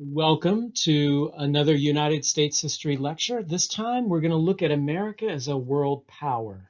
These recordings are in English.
Welcome to another United States history lecture. This time we're going to look at America as a world power.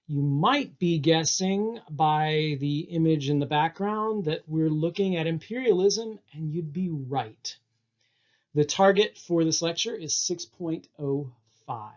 You might be guessing by the image in the background that we're looking at imperialism, and you'd be right. The target for this lecture is 6.05.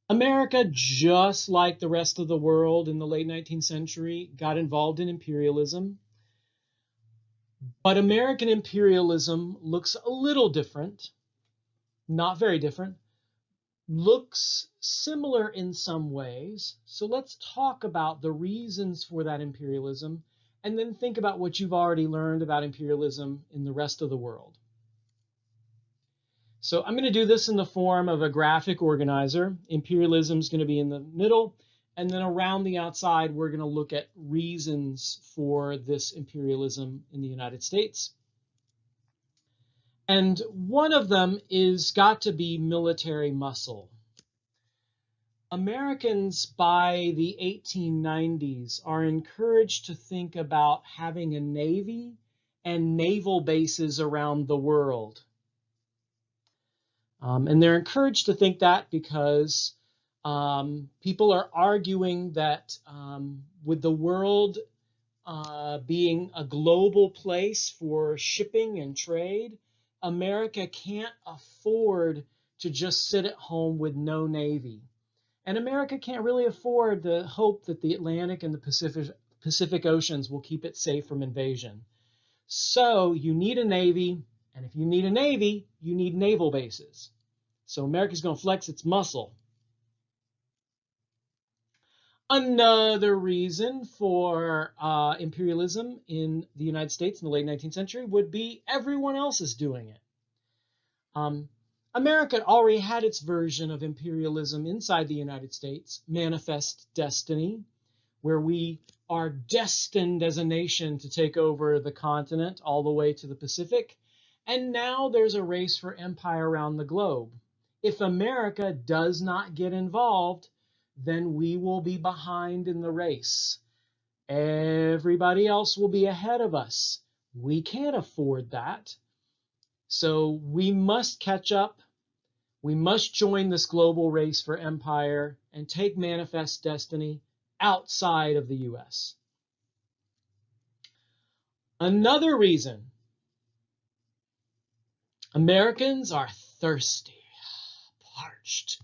America, just like the rest of the world in the late 19th century, got involved in imperialism. But American imperialism looks a little different, not very different, looks similar in some ways. So let's talk about the reasons for that imperialism and then think about what you've already learned about imperialism in the rest of the world. So I'm going to do this in the form of a graphic organizer. Imperialism is going to be in the middle, and then around the outside, we're going to look at reasons for this imperialism in the United States. And one of them is got to be military muscle. Americans by the 1890s are encouraged to think about having a navy and naval bases around the world. And they're encouraged to think that because people are arguing that with the world being a global place for shipping and trade, America can't afford to just sit at home with no navy. And America can't really afford the hope that the Atlantic and the Pacific Oceans will keep it safe from invasion. So you need a navy, and if you need a navy, you need naval bases. So America's going to flex its muscle. Another reason for imperialism in the United States in the late 19th century would be everyone else is doing it. America already had its version of imperialism inside the United States, Manifest Destiny, where we are destined as a nation to take over the continent all the way to the Pacific. And now there's a race for empire around the globe. If America does not get involved, then we will be behind in the race. Everybody else will be ahead of us. We can't afford that. So we must catch up. We must join this global race for empire and take Manifest Destiny outside of the US. Another reason, Americans are thirsty, parched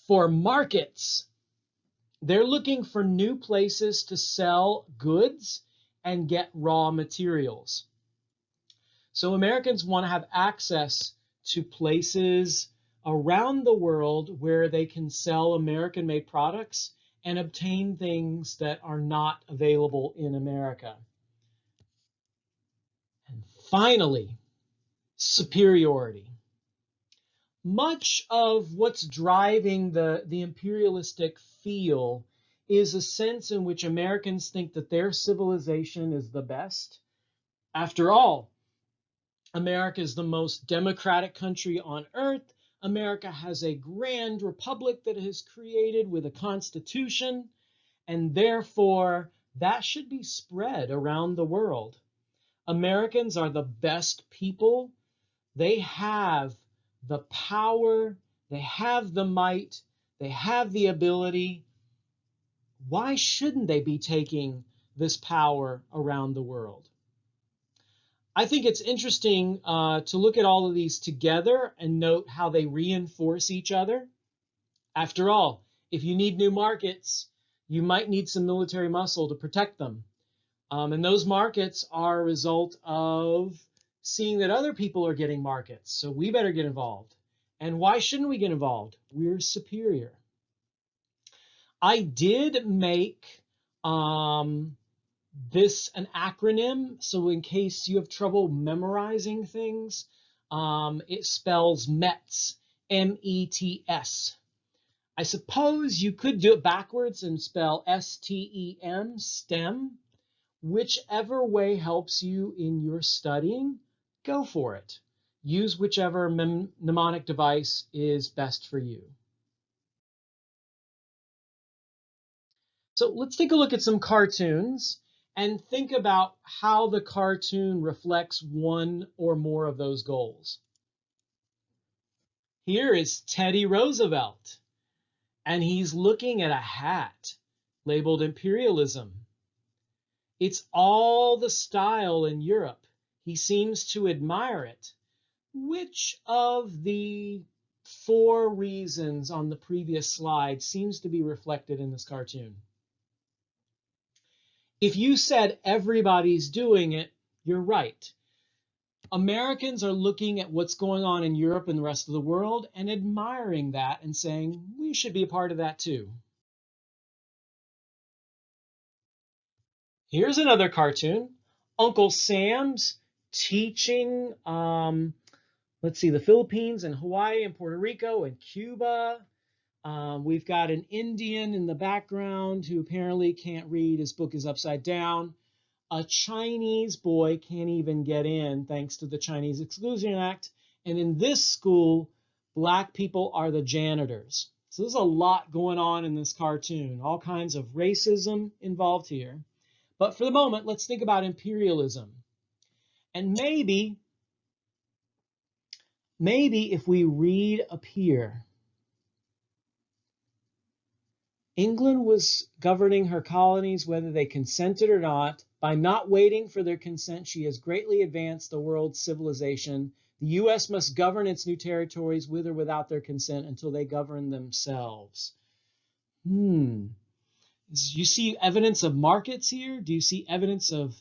for markets. They're looking for new places to sell goods and get raw materials. So Americans want to have access to places around the world where they can sell American-made products and obtain things that are not available in America. And finally, superiority. Much of what's driving the imperialistic feel is a sense in which Americans think that their civilization is the best. After all, America is the most democratic country on earth. America has a grand republic that is created with a constitution, and therefore that should be spread around the world. Americans are the best people. They have the power, they have the might, they have the ability. Why shouldn't they be taking this power around the world? I think it's interesting to look at all of these together and note how they reinforce each other. After all, if you need new markets, you might need some military muscle to protect them. And those markets are a result of seeing that other people are getting markets. So we better get involved. And why shouldn't we get involved? We're superior. I did make this an acronym, so in case you have trouble memorizing things, it spells METS, M-E-T-S. I suppose you could do it backwards and spell S-T-E-M, STEM. Whichever way helps you in your studying, go for it. Use whichever mnemonic device is best for you. So let's take a look at some cartoons. and think about how the cartoon reflects one or more of those goals. Here is Teddy Roosevelt, and he's looking at a hat labeled imperialism. It's all the style in Europe. He seems to admire it. Which of the 4 reasons on the previous slide seems to be reflected in this cartoon? If you said everybody's doing it, you're right. Americans are looking at what's going on in Europe and the rest of the world and admiring that and saying, we should be a part of that too. Here's another cartoon. Uncle Sam's teaching, let's see, the Philippines and Hawaii and Puerto Rico and Cuba. We've got an Indian in the background who apparently can't read. His book is upside down. A Chinese boy can't even get in thanks to the Chinese Exclusion Act. And in this school, black people are the janitors. So there's a lot going on in this cartoon, all kinds of racism involved here. But for the moment, let's think about imperialism. And maybe if we read up here, England was governing her colonies whether they consented or not. By not waiting for their consent, she has greatly advanced the world's civilization. The U.S. must govern its new territories with or without their consent until they govern themselves. Do you see evidence of markets here? Do you see evidence of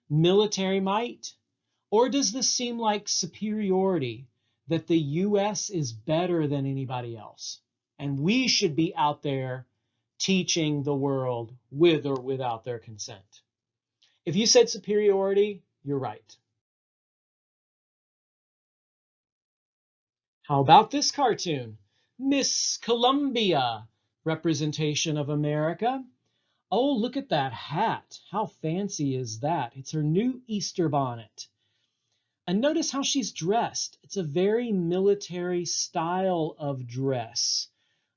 military might? Or does this seem like superiority, that the U.S. is better than anybody else, and we should be out there teaching the world with or without their consent? If you said superiority, you're right. How about this cartoon? Miss Columbia, representation of America. Oh, look at that hat. How fancy is that? It's her new Easter bonnet. And notice how she's dressed. It's a very military style of dress,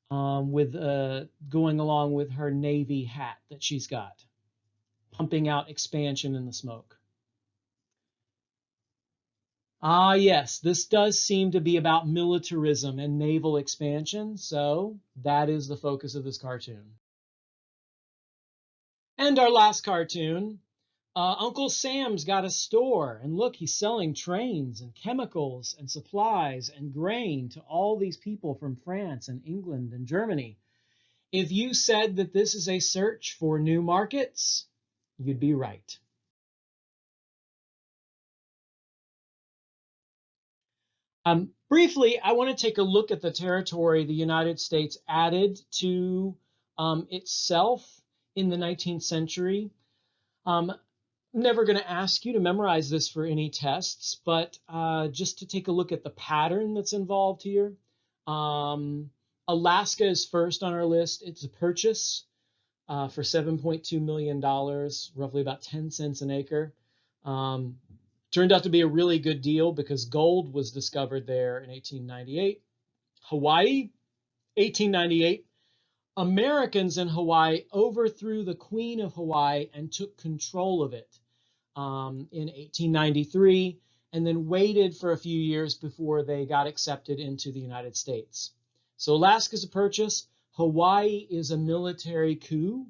with going along with her navy hat that she's got, pumping out expansion in the smoke. Ah, yes, this does seem to be about militarism and naval expansion, so that is the focus of this cartoon. And our last cartoon, Uncle Sam's got a store, and look, he's selling trains and chemicals and supplies and grain to all these people from France and England and Germany. If you said that this is a search for new markets, you'd be right. Briefly, I want to take a look at the territory the United States added to itself in the 19th century. I'm never going to ask you to memorize this for any tests, but just to take a look at the pattern that's involved here. Alaska is first on our list. It's a purchase for $7.2 million, roughly about 10 cents an acre. Turned out to be a really good deal because gold was discovered there in 1898. Hawaii, 1898. Americans in Hawaii overthrew the Queen of Hawaii and took control of it in 1893, and then waited for a few years before they got accepted into the United States. So Alaska's a purchase. Hawaii is a military coup.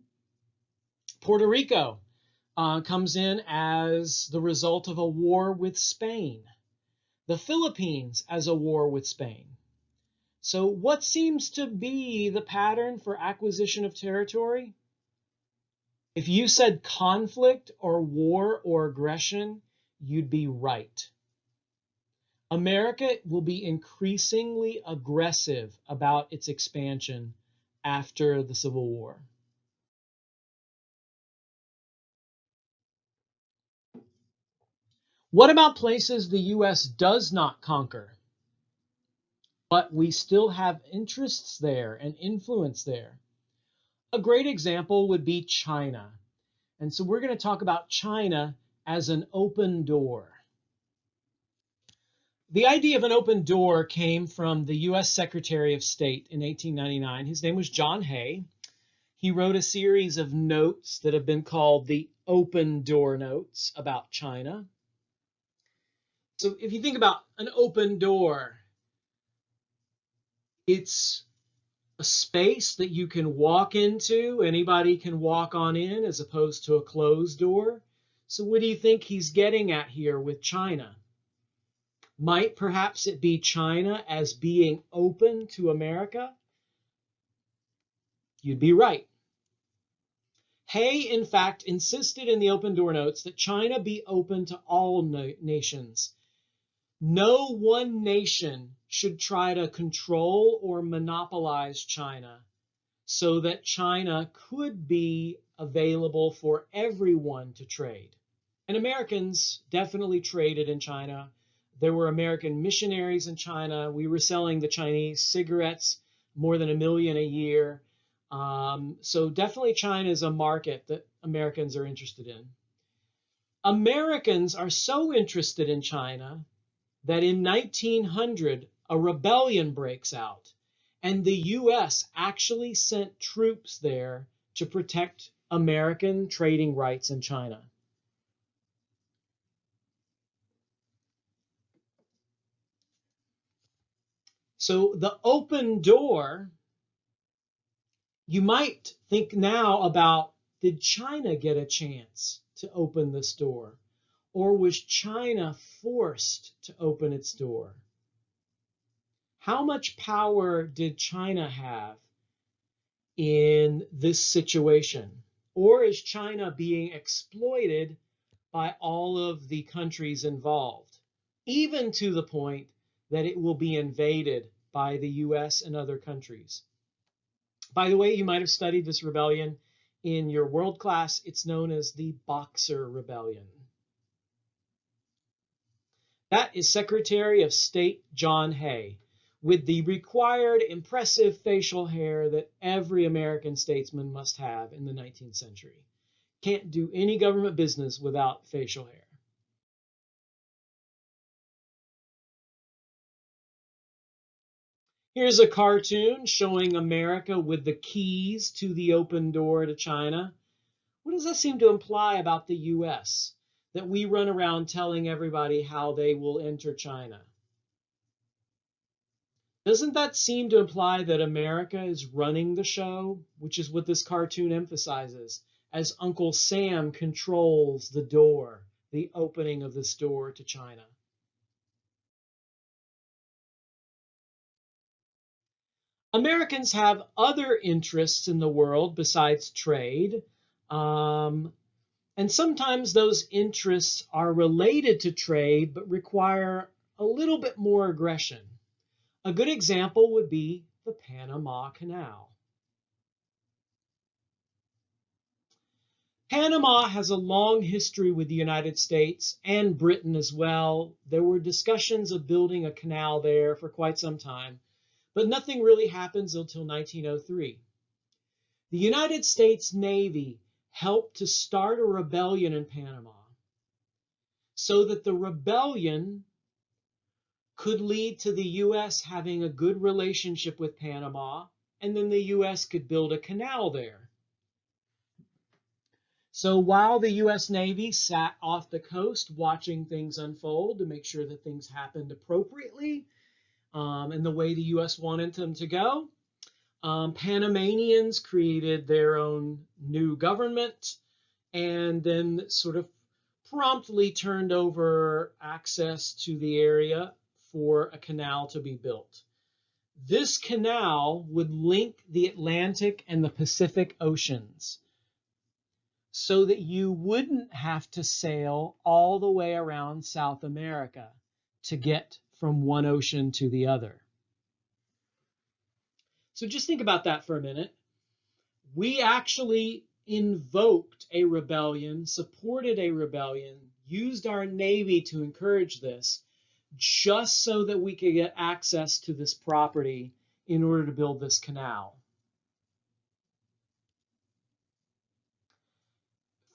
Puerto Rico comes in as the result of a war with Spain. The Philippines as a war with Spain. So what seems to be the pattern for acquisition of territory? If you said conflict or war or aggression, you'd be right. America will be increasingly aggressive about its expansion after the Civil War. What about places the U.S. does not conquer, but we still have interests there and influence there? A great example would be China. And so we're going to talk about China as an open door. The idea of an open door came from the U.S. Secretary of State in 1899. His name was John Hay. He wrote a series of notes that have been called the open door notes about China. So if you think about an open door, it's a space that you can walk into, anybody can walk on in, as opposed to a closed door. So what do you think he's getting at here with China? Might perhaps it be China as being open to America? You'd be right. Hay, in fact, insisted in the open door notes that China be open to all nations. No one nation should try to control or monopolize China, so that China could be available for everyone to trade. And Americans definitely traded in China. There were American missionaries in China. We were selling the Chinese cigarettes, more than 1 million a year. So definitely China is a market that Americans are interested in. Americans are so interested in China that in 1900, a rebellion breaks out, and the US actually sent troops there to protect American trading rights in China. So the open door, you might think now about, did China get a chance to open this door? Or was China forced to open its door? How much power did China have in this situation? Or is China being exploited by all of the countries involved, even to the point that it will be invaded by the US and other countries? By the way, you might have studied this rebellion in your world class. It's known as the Boxer Rebellion. That is Secretary of State John Hay, with the required impressive facial hair that every American statesman must have in the 19th century. Can't do any government business without facial hair. Here's a cartoon showing America with the keys to the open door to China. What does that seem to imply about the US? That we run around telling everybody how they will enter China? Doesn't that seem to imply that America is running the show, which is what this cartoon emphasizes, as Uncle Sam controls the door, the opening of this door to China? Americans have other interests in the world besides trade, and sometimes those interests are related to trade but require a little bit more aggression. A good example would be the Panama Canal. Panama has a long history with the United States and Britain as well. There were discussions of building a canal there for quite some time, but nothing really happens until 1903. The United States Navy helped to start a rebellion in Panama so that the rebellion could lead to the US having a good relationship with Panama, and then the US could build a canal there. So while the US Navy sat off the coast watching things unfold to make sure that things happened appropriately in the way the US wanted them to go, Panamanians created their own new government and then sort of promptly turned over access to the area for a canal to be built. This canal would link the Atlantic and the Pacific Oceans so that you wouldn't have to sail all the way around South America to get from one ocean to the other. So just think about that for a minute. We actually invoked a rebellion, supported a rebellion, used our Navy to encourage this, just so that we could get access to this property in order to build this canal.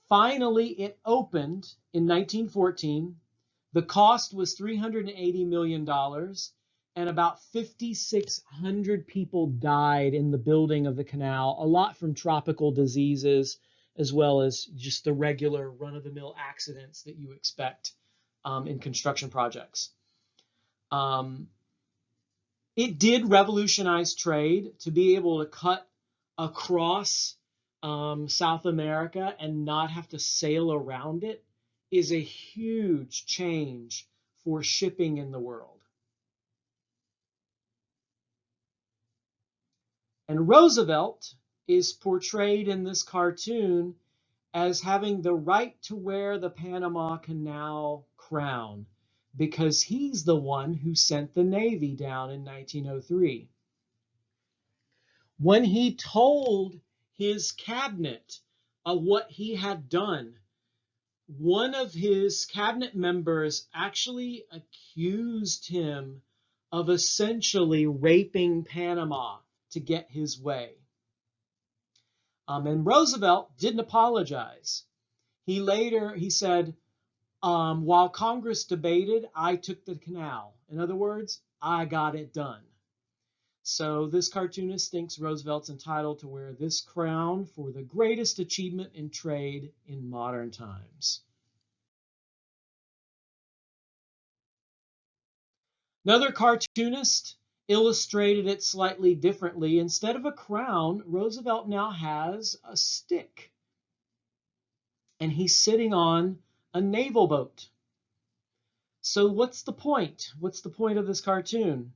Finally, it opened in 1914. The cost was $380 million. and about 5,600 people died in the building of the canal, a lot from tropical diseases, as well as just the regular run-of-the-mill accidents that you expect in construction projects. It did revolutionize trade. To be able to cut across South America and not have to sail around it is a huge change for shipping in the world. And Roosevelt is portrayed in this cartoon as having the right to wear the Panama Canal crown because he's the one who sent the Navy down in 1903. When he told his cabinet of what he had done, one of his cabinet members actually accused him of essentially raping Panama to get his way. And Roosevelt didn't apologize. He said, while Congress debated, I took the canal. In other words, I got it done. So this cartoonist thinks Roosevelt's entitled to wear this crown for the greatest achievement in trade in modern times. Another cartoonist illustrated it slightly differently. Instead of a crown, Roosevelt now has a stick. And he's sitting on a naval boat. So what's the point? What's the point of this cartoon?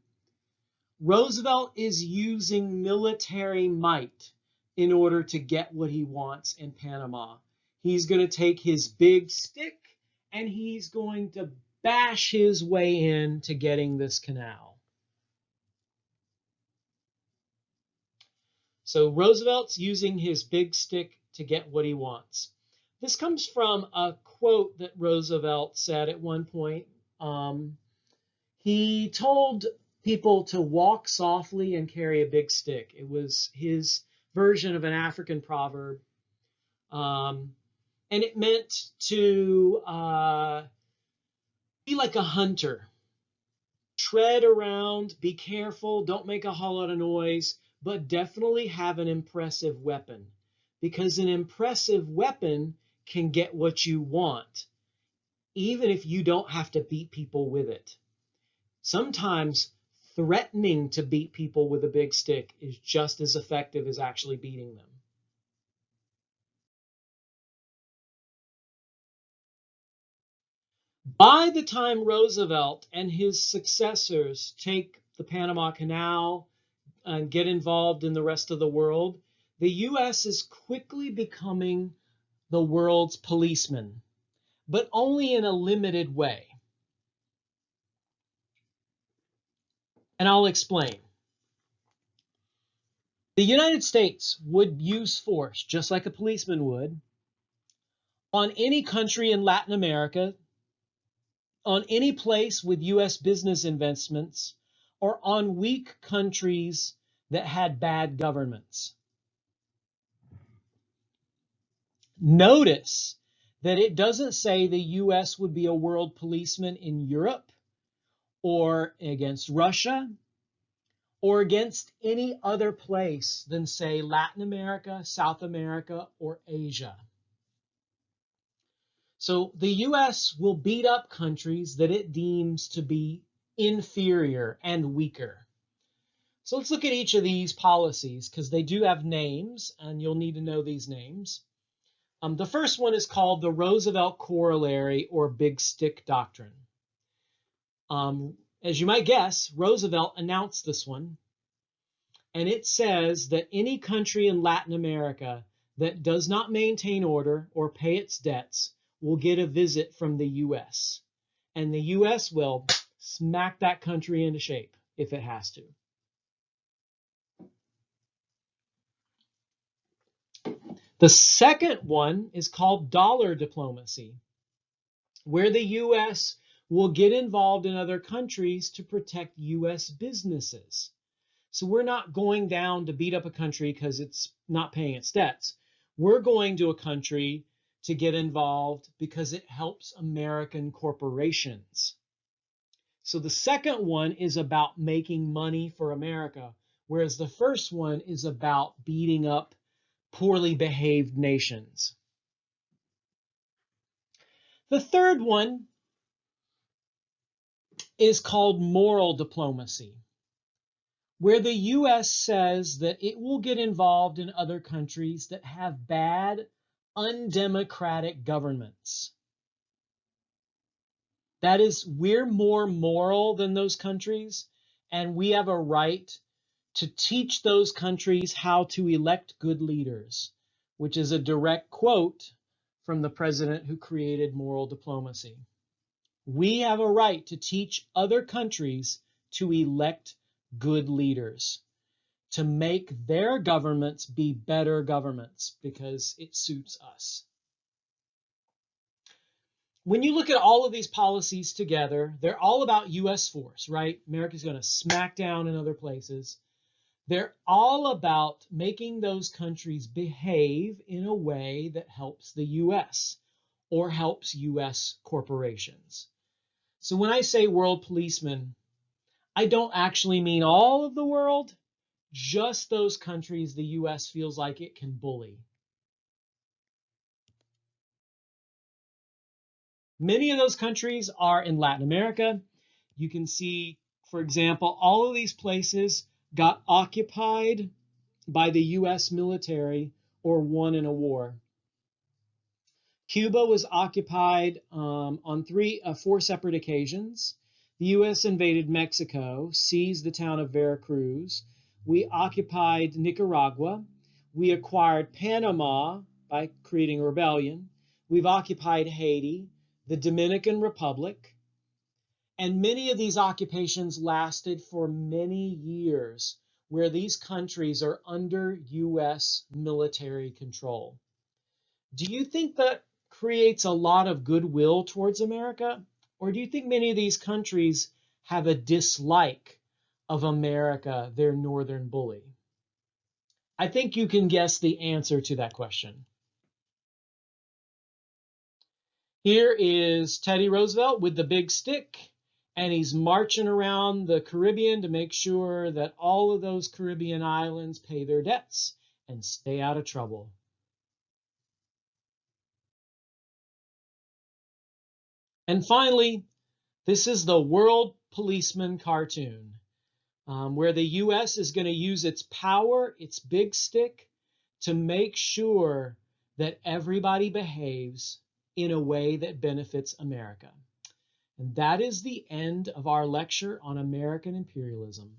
Roosevelt is using military might in order to get what he wants in Panama. He's going to take his big stick and he's going to bash his way into getting this canal. So Roosevelt's using his big stick to get what he wants. This comes from a quote that Roosevelt said at one point. He told people to walk softly and carry a big stick. It was his version of an African proverb. And it meant to be like a hunter. Tread around, be careful, don't make a whole lot of noise, but definitely have an impressive weapon. Because an impressive weapon can get what you want, even if you don't have to beat people with it. Sometimes threatening to beat people with a big stick is just as effective as actually beating them. By the time Roosevelt and his successors take the Panama Canal and get involved in the rest of the world, the U.S. is quickly becoming the world's policeman, but only in a limited way. And I'll explain. The United States would use force, just like a policeman would, on any country in Latin America, on any place with U.S. business investments, or on weak countries that had bad governments. Notice that it doesn't say the U.S. would be a world policeman in Europe or against Russia or against any other place than, say, Latin America, South America, or Asia. So the U.S. will beat up countries that it deems to be inferior and weaker. So let's look at each of these policies because they do have names and you'll need to know these names. The first one is called the Roosevelt Corollary or Big Stick Doctrine. As you might guess, Roosevelt announced this one, and it says that any country in Latin America that does not maintain order or pay its debts will get a visit from the U.S. And the U.S. will smack that country into shape if it has to. The second one is called dollar diplomacy, where the U.S. will get involved in other countries to protect U.S. businesses. So we're not going down to beat up a country because it's not paying its debts. We're going to a country to get involved because it helps American corporations. So the second one is about making money for America, whereas the first one is about beating up poorly behaved nations. The third one is called moral diplomacy, where the US says that it will get involved in other countries that have bad, undemocratic governments. That is, we're more moral than those countries, and we have a right to teach those countries how to elect good leaders, which is a direct quote from the president who created moral diplomacy. We have a right to teach other countries to elect good leaders, to make their governments be better governments because it suits us. When you look at all of these policies together, they're all about US force, right? America's going to smack down in other places. They're all about making those countries behave in a way that helps the US or helps US corporations. So when I say world policeman, I don't actually mean all of the world, just those countries the US feels like it can bully. Many of those countries are in Latin America. You can see, for example, all of these places got occupied by the US military or won in a war. Cuba was occupied on four separate occasions. The U.S. invaded Mexico, seized the town of Veracruz. We occupied Nicaragua. We acquired Panama by creating a rebellion. We've occupied Haiti, the Dominican Republic, and many of these occupations lasted for many years, where these countries are under U.S. military control. Do you think that creates a lot of goodwill towards America? Or do you think many of these countries have a dislike of America, their northern bully? I think you can guess the answer to that question. Here is Teddy Roosevelt with the big stick, and he's marching around the Caribbean to make sure that all of those Caribbean islands pay their debts and stay out of trouble. And finally, this is the World Policeman cartoon, where the U.S. is going to use its power, its big stick, to make sure that everybody behaves in a way that benefits America. And that is the end of our lecture on American imperialism.